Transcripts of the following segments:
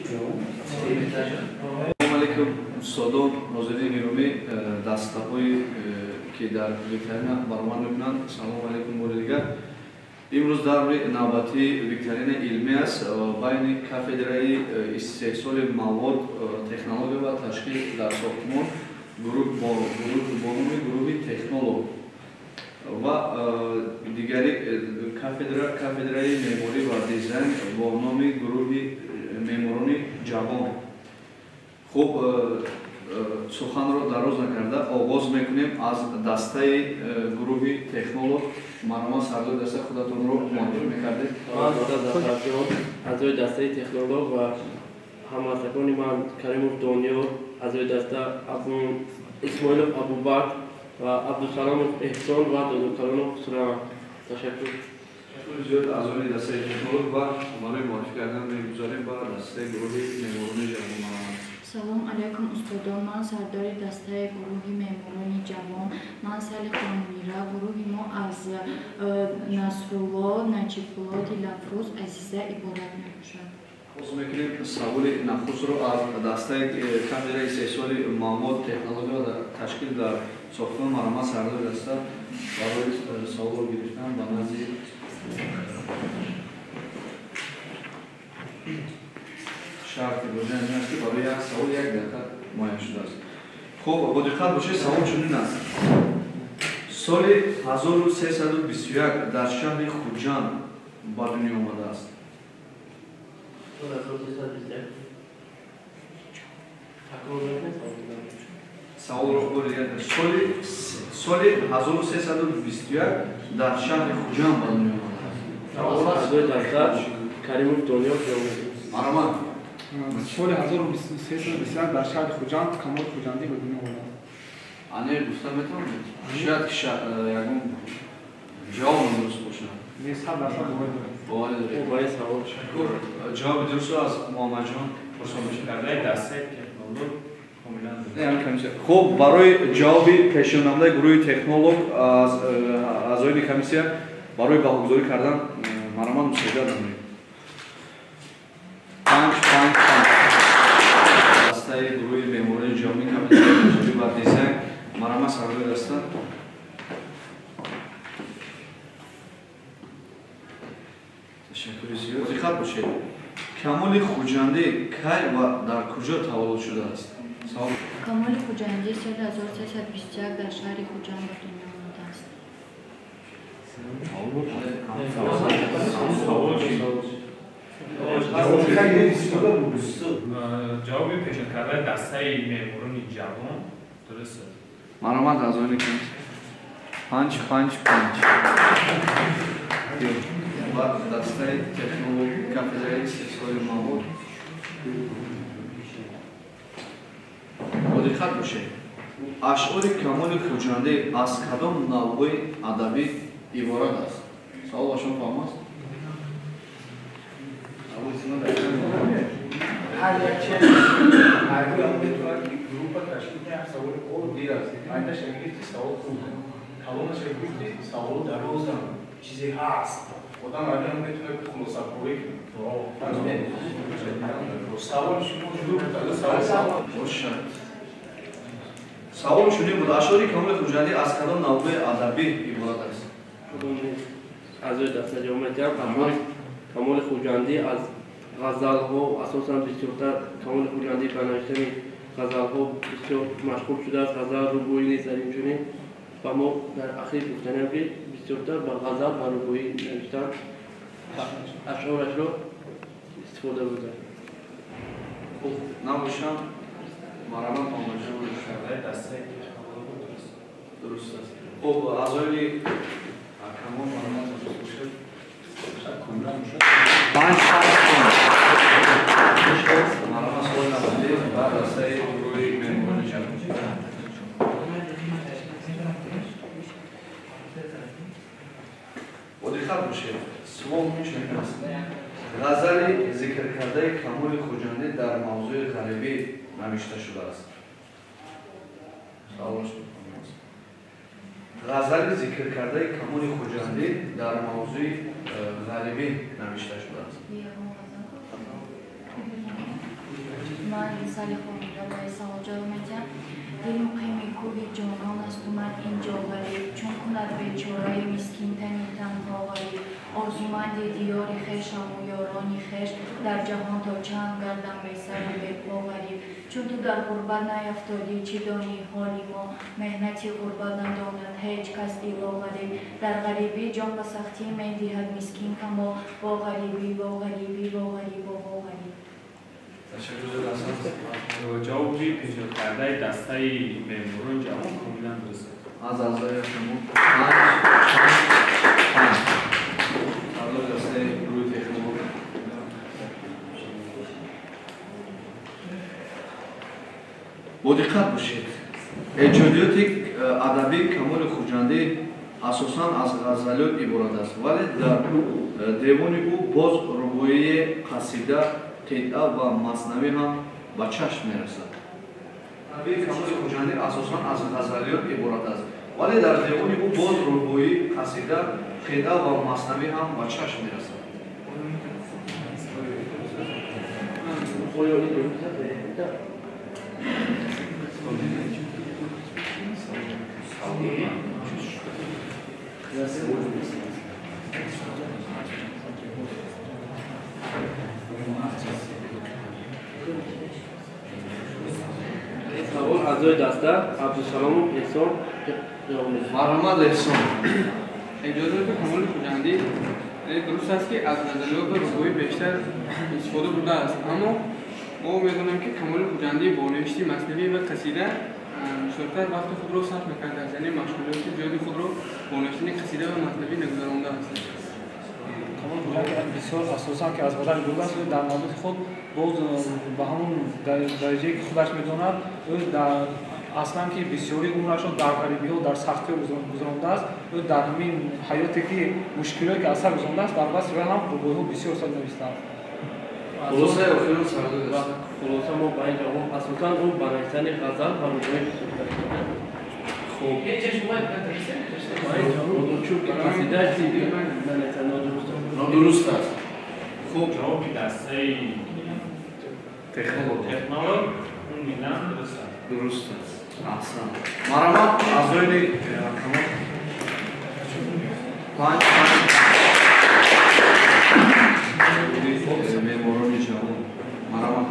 Assalomu alaykum Sodom Nozirning Giromi dastaqo'yi ki dar Viktorina barman mekunand. Assalomu alaykum bo'lidiga. Imroz davri navbati Viktorina ilmiy است bayni kafedrai istehsoli mavod texnologiya va tashkil dar soxtumon guruhi texnolog va digari kafedrai me'mori va dizayn با نام گروه معماران جوان. خب سخن رو دراز نکرده آغاز میکنیم از دسته گروه تکنولوژ. مرحبا سردار دسته خودتون رو معرفی میکردید. از دسته تکنولوژ و همکارانی من کریموف دنیا، از دسته اسماعیل ابوبکر و عبدالسلام احسان و دکتران سلام. تشکر. زیاد از دسته تکنولوژ و برای معرفی کردن میگذاریم با دسته گروه معماران جوان. سلام علیکم استادان، من سردار دسته گروه معماران جوان. من صالح خانمیرا. گروه ما از نصرالله، نجیب‌الله، دلافروز عزیزه عبارت میباشد. باز میکنیم سوال نخست رو از دسته کافدرای استحصال معمار تکنولوژی و تشکیل در ساختمان مرحبا سردار دسته برای سوال رو گرفتن و نزدیک شرط گذاشتن است که برای یک سوال یک دقیقه معین شده است. خب با دقت باشید سوال چنین است. سال 1321 در شهر خوجند به دنیا آمده است. سوال رو بگید. سال 1321 در شهر خوجند به دنیا آمده است. سوال کریموف دنیا مرحبا. سال 1321 در شهر خوجند کمال خوجندی به دنیا آمده است. آنه دوستان میتونم شاید که یکم جواب درست باشه. نیست هم درصد باید داره. باید سوال جواب درست از محمد جان پرسان میشه. دسته تکنولوژ کاملا. خب برای جواب پیشنهاد گروه تکنولوژ از اعضای کمیسیون برای برگزاری کردن مرحبا مصاحبه داریم. 5 دسته گروه معماران جوان کمیسیون و دیزاین مرحبا سردار دسته. تشکر زیاد. دقت باشید. کمال خوجندی کی و در کجا تولد شده است؟ سوال. کمال خوجندی سال 1321 در شهر خوجند به دنیا آمده است. جواب پیشنهاد کردن دسته معماران جوان درسته. مرحبا از آن کنید. 5 و دسته تکنولوژی کافدرای استحصال معمار. با دقت باشید. اشعار کمال خوجندی از کدام نوع ادبی عبارت است؟ سوال شما فهم است؟ هر یک چیز هر یک میتونه گروه تشکیل کنه سوال او دیر است. من شنیدم سوال خوب. حالا شنیدم سوال در روز چیزی هست. آدم الان میتونه خلاصه کنه. سوال شما شروع کرده سوال باشد. سوال شده بود اشعار کمال خوجندی از کدام نوع ادبی عبارت است؟ از دسته جامعه کمال خوجندی از غزل ها اساساً بسیارتر کمال خوجندی به نوشتن غزل ها بسیار مشغول شده است. غزل ربوعی نیز در این چنین و ما در اخیر گفتنیم که بسیارتر به غزل و ربوعی نوشتن اشعارش را استفاده بودن. خب نباشم مرحبا محمد جان دسته درست است. خب اعضای کمال مرحبا درست باشد. مرحبا سوال نبوده و دسته گروه معماران جوان. با دقت باشید. سوال میشنید است. غزل ذکر کرده کمال خوجندی در موضوع غریبی نوشته شده است. سوالش غزل ذکر کرده کمال خوجندی در موضوع غریبی نوشته شده است. سالی خونی را باید سوال جامعه دل مقیمی کوبی جانان است اومد اینجا غریب چون کند به چورای مسکین تنی تنها غریب آرزومند دیاری خشم و یارانی خش در جهان تا چند گردم به سر به پا غریب چون تو در غربت نیفتادی چی دانی حالی ما مهنتی غربت نداند هیچ کس ایلا غریب در غریبی جان به سختی می دهد مسکین کما با غریبی با غریبی با غریب با غریب جوابی پیشنهاد کرده دسته ماموران جوان کاملا درست از اعضای شما دسته گروه تکنیک با دقت باشید ایجادیات ادبی کمال خوجندی اساساً از غزلیات عبارت است ولی در دیوان او باز رباعی قصیده قطعه و مثنوی هم به چشم میرسد. ادبی کمال خوجندی اساساً از غزلیات عبارت است ولی در دیوان او باز رباعی قصیده قطعه و مثنوی هم به چشم میرسد. سوال اعضای دسته عبدالسلام و احسان مرحمت احسان اجازات کمال خوجندی درست است که از غزلیات و رباعی بیشتر استفاده بوده است اما ما می‌دانیم که کمال خوجندی با نوشت مثنوی و قصیده شرطر وقت خود را صرف می‌کرده است یعنی مشغولیت زیادی خود را با نوشتن قصیده و مثنوی نگذرانده است کمال خوجندی بسیار اساساً که از غزل بوده است در مورد خود باز به همون درجه‌ای که خودش می‌داند او در اصلا که بسیاری عمرش را در غریبی‌ها در سختی گذرانده است او در همین حیاتی که مشکلاتی که اثر گذرانده است در بس هم رباعی‌ها بسیار سال نوشته است خلاصه اخیرا سرده است خلاصه ما با این جواب اساساً اون با نوشتن غزل و رباعی خوب با این جواب چون که قصیده چیزی نادرست است خوب جوابی دسته تکنولوژی اون میدن درست است درست است احسن مرحمت اعضای کمال پنج ماموران جوان مرحمت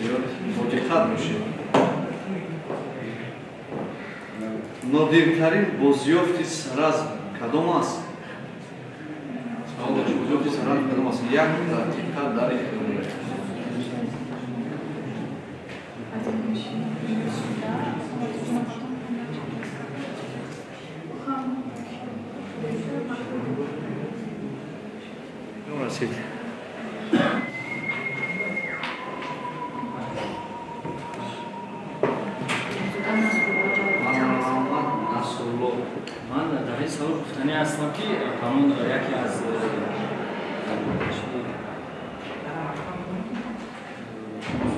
زیاد با دقت باشید نادرترین بازیافت سرز کدام است؟ بازیافت سرز کدام است؟ یک دقیقه در اختیار رسید من در این سوال گفتنی هستم که همون یکی از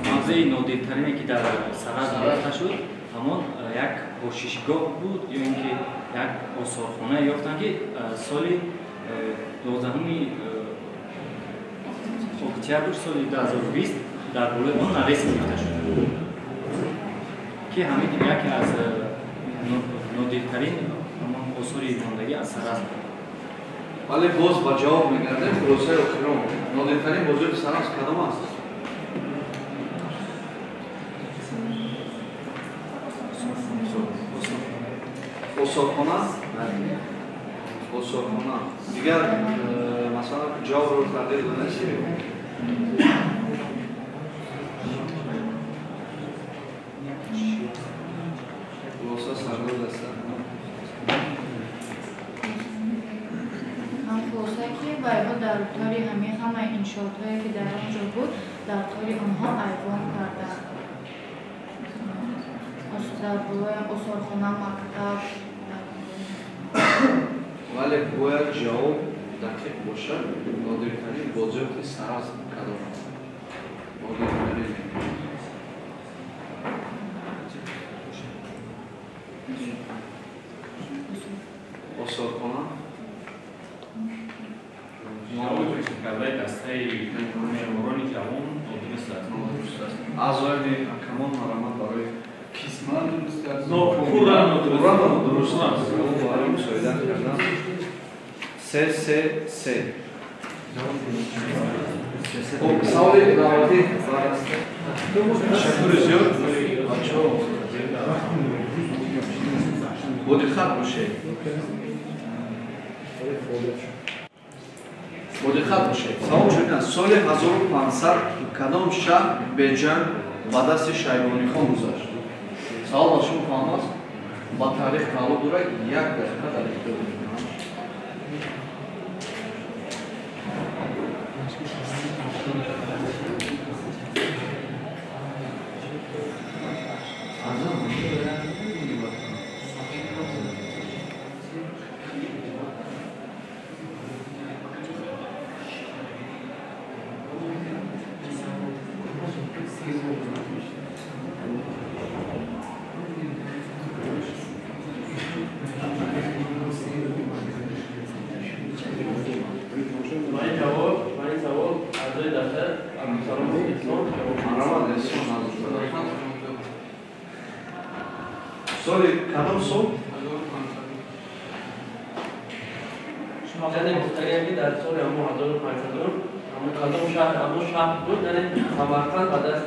موضوع نادرترینی که در سرز یافته شد همون یک باشیشگاه بود یا اینکه یک آثارخانه یافتن که سال 12 اکتبر سال 2020 در بالای آن نویس گرفته شد که همین یکی از نادرترین آثار ماندگی از سرز بود. ولی باز با جواب میگرده خلاصه اخیرا نادرترین بازیافت سرز کدام است؟ آثارخانه؟ آثارخانه دیگر مثلا جواب رو تغییر داده است خلاصه سرگرد است ویها در طور همه انشاءاتی که در آنجا بود در طور آنها ایوان کردند در بالای آثارخانه مکتب ولی باید جواب دقیق باشد نادرترین بازیافت سرز کدام است نادرترین آثارخانه ҷавоби кӯчаккардаи дастаи меъморони ҷавон нодуруст аст. аъзои ҳакамон марамат барои Кисман дуруст аст. Пурра дуруст аст. барои мусоидат кардан. се. خب سوال دعوتی تشکر زیاد بچه‌ها با دقت باشید سوال شده است سال 1500 کدام شهر به جنگ با دست شیبانی خان گذشت سوال با شما فهم است با تاریخ تعلق دارد یک دقیقه در اختیار دارید سال کدام سال؟ یعنی مستقیم در سال 1500 کدام شهر بود یعنی سمرقند به دست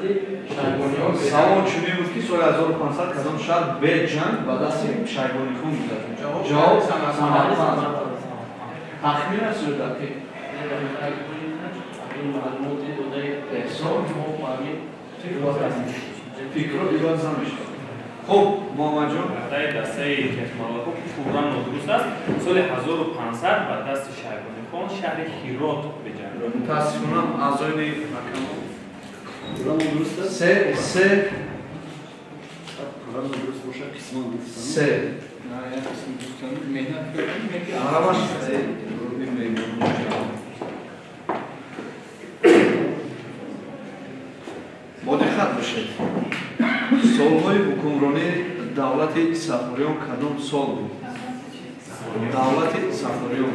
شیبانیان سوال چنین بود که سال 1500 کدام شهر به جنگ به دست شیبانی خان گذشت جواب سمرقند تخمین است یا دقیق؟ این معلوماتی داده احسان ما فهمید فکر دیگر زمش خب محمد جان کارکردهای دسته‌ی تکنولوژی پورا نادرست است. سال 1500 با دست شیبانی خان شهر هیرات به جنگ رفت. متاسفانه اعضای حکم پورا نادرست است سه پورا نادرست باشه قسمان سه نه یک قسم دوستان مهنت کنید عربش با دقت باشید سالهای حکمرانی دولت صفاریان کدام سال بود؟ دولت صفاریان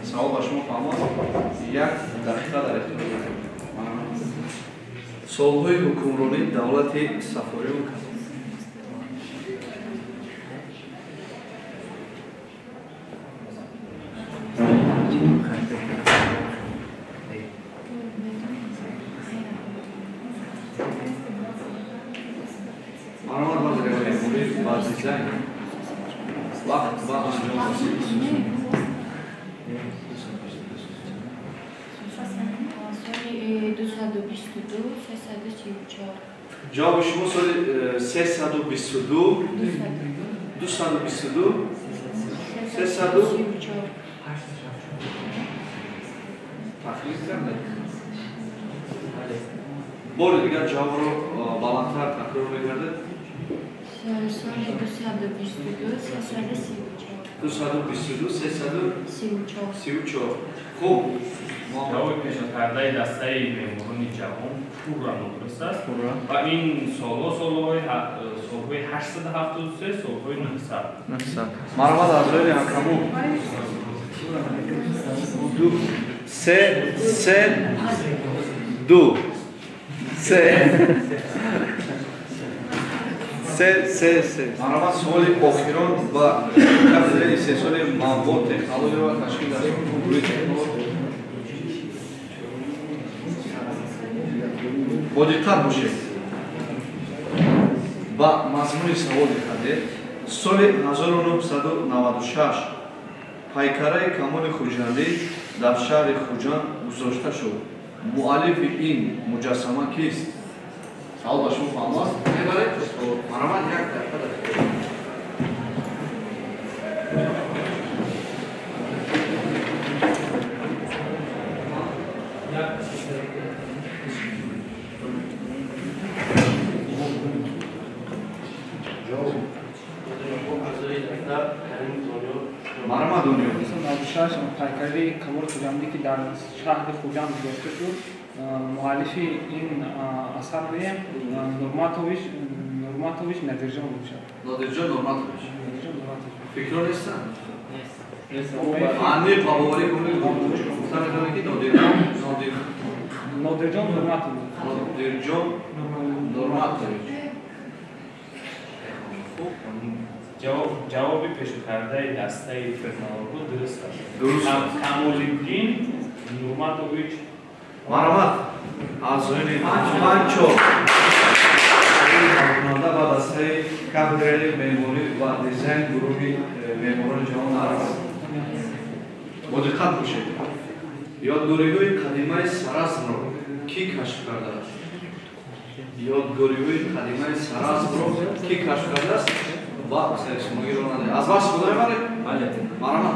سوال با شما فهمید یک دقیقه در اختیار دارید سالهای حکمرانی دولت صفاریان کدام وقت و انجام جواب شما سال 322 تخلیق کرده بار دیگر جواب رو بلندتر تکرار بگردید سال 222 334 خوب ҷавоби пешакардаи дастаи меъморони ҷавон пурра нодуруст аст ва ин солҳои 873 солҳои 900 марҳамат аъзои ҳакамон марҳамат суоли охирон ба кафедраи се соли маъмур технология ва ташкил дар гурӯҳи технология бо диққат бошед ба мазмуни савол диққат соли 1996 пайкараи камоли хуҷандӣ дар шаҳри хуҷанд гузошта шуд муаллифи ин муҷассама кист савол ба шумо фаҳмад марҳамат як дақиқа дар марҳамат дунё пайкари камоли хуҷандӣ ки дар шаҳри хуҷанд гузошта шуд муаллифи ин асар Нурматович Надирҷон бошад. Надирҷон Нурматович. Фикрор нестанд? Anne favori come stanno che Nodirjon Nurmatovic. جوابی پیشکرده دسته فکرنامه درست است. درست. کمال‌الدین نورماتوویچ. مرحبا. از این پنچو. نامه با دسته کافدرای معماری و دیزاین گروهی معماران جهان است. با دقت باشید. یادگاری‌های قدیمی سراسر رو کی کشف کرده است؟ یادگاری‌های قدیمی سراسر رو کی کشف کرده است؟ با سرچشمه‌ای رو نداره. از باش خدای باره؟ بله. مرحبا.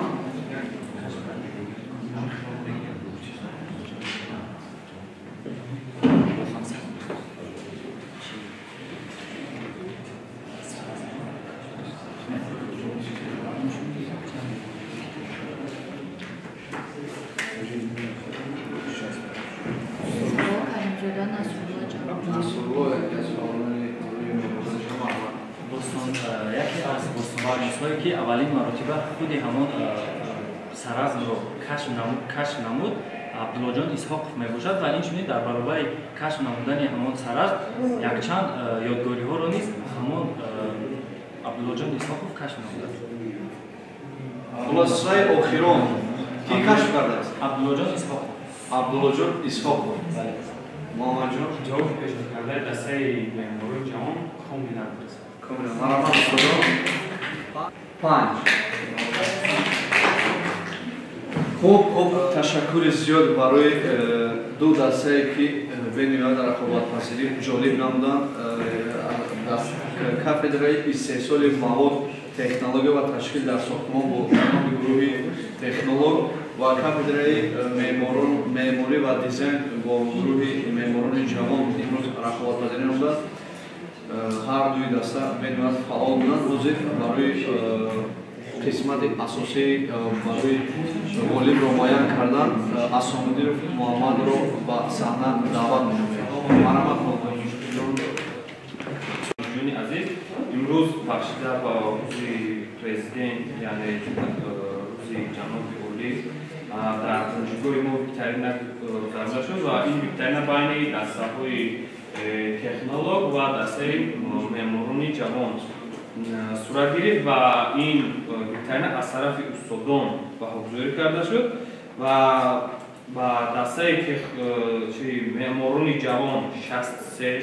که اولین مرتبه خود همون سرازم رو کشف نمود عبدالله جان اسحاقов میباشد و این چنین در برابر کشف نمودن همون سراز یک چند یادگاری ها رو نیز همون عبدالله جان اسحاقов کشف نموده. خلاصه آخران کی کشف کرده است؟ عبدالله جان اسحاقov. عبدالله جان اسحاقov. بله. محمد جان جواب پیشکرده دسته معماری جهان کاملا درست. کاملا. مرحبا خدا. 5 خوب تشکر زیاد برای دو دسته‌ای که بین در رقابت‌پذیری جالب نمودند. کافدرای استحصال مواد تکنولوژی و تشکیل در ساختمان با گروه تکنولوژ و کافدرای معماری و دیزاین با گروه معماران جهان امروز رقابت‌پذیری نمودند. هر دوی دسته بین فعال بودند. روزی برای قسمت اساسی برای غالب رو معین کردن اسامدین محمد رو به صحنه دعوت می‌نمایم. مرحبا جون عزیز امروز بخشیده با روز پرزیدنت یعنی روز جناب اولی در کنشگاه ما بیشترین گذارده شد و این بیشترین بین دسته‌های تکنولوژ و دسته معماران جوان صورت گرفت و این بیشترین از طرف استادان به‌گذاری کرده شد و با دسته معماران جوان 63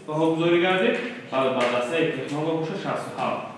به‌گذاری گردید و با دسته تکنولوژ 67